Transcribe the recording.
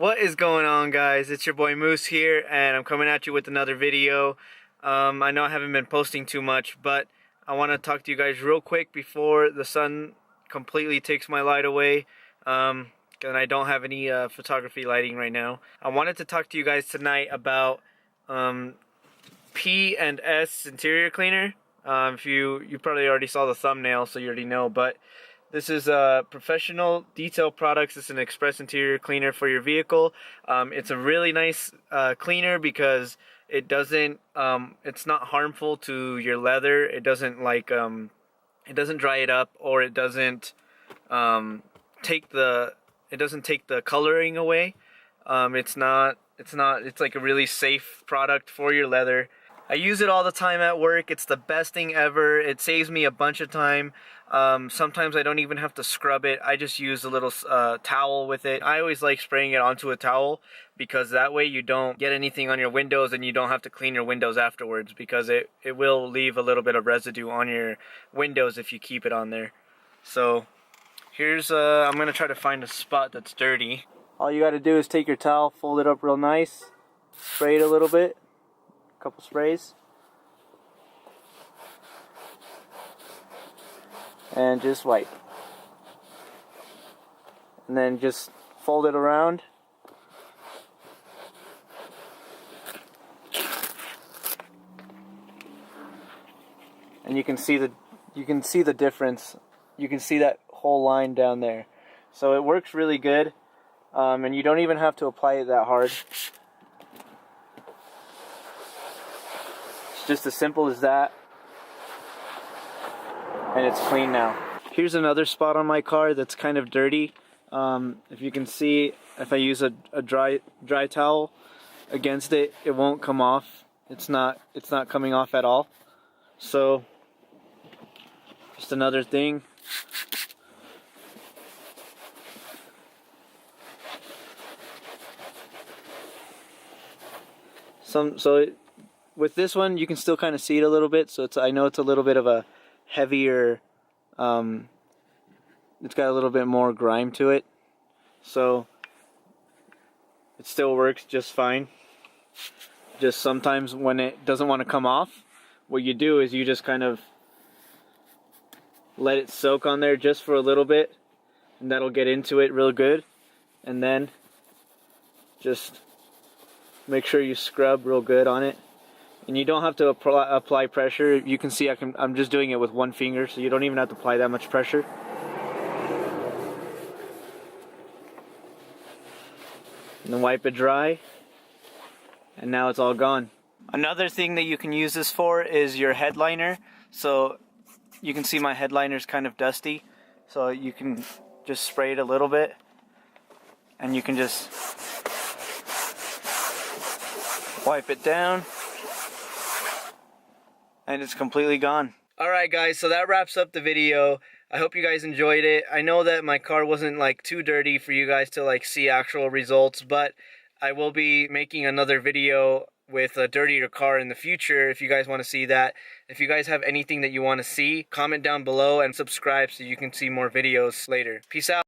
What is going on, guys? It's your boy Moose here, and I'm coming at you with another video. I know I haven't been posting too much, but I want to talk to you guys real quick before the sun completely takes my light away. And I don't have any photography lighting right now. I wanted to talk to you guys tonight about P&S interior cleaner. If you probably already saw the thumbnail, so you already know, but this is Professional Detail Products. It's an Xpress interior cleaner for your vehicle. It's a really nice cleaner because it doesn't it's not harmful to your leather. It doesn't it doesn't dry it up, or it doesn't take the coloring away. It's like a really safe product for your leather. I use it all the time at work. It's the best thing ever. It saves me a bunch of time. Sometimes I don't even have to scrub it. I just use a little towel with it. I always like spraying it onto a towel because that way you don't get anything on your windows and you don't have to clean your windows afterwards, because it will leave a little bit of residue on your windows if you keep it on there. So here's I'm gonna try to find a spot that's dirty. All you got to do is take your towel, fold it up real nice, spray it a little bit, a couple sprays, and just wipe. And then just fold it around. And you can see the difference. You can see that whole line down there. So it works really good. And you don't even have to apply it that hard. It's just as simple as that. And it's clean now. Here's another spot on my car that's kind of dirty. If you can see, if I use a dry towel against it, it won't come off. It's not coming off at all. So just another thing. With this one, you can still kind of see it a little bit. So I know it's a little bit of a heavier. It's got a little bit more grime to it. So it still works just fine. Just sometimes when it doesn't want to come off, what you do is you just kind of let it soak on there just for a little bit, and that'll get into it real good. And then just make sure you scrub real good on it, and you don't have to apply pressure. You can see I'm just doing it with one finger, so you don't even have to apply that much pressure. And then wipe it dry, and now it's all gone. Another thing that you can use this for is your headliner. So you can see my headliner's kind of dusty, so you can just spray it a little bit, and you can just wipe it down, and it's completely gone. Alright guys, so that wraps up the video. I hope you guys enjoyed it. I know that my car wasn't too dirty for you guys to see actual results, but I will be making another video with a dirtier car in the future if you guys want to see that. If you guys have anything that you want to see, comment down below and subscribe so you can see more videos later. Peace out.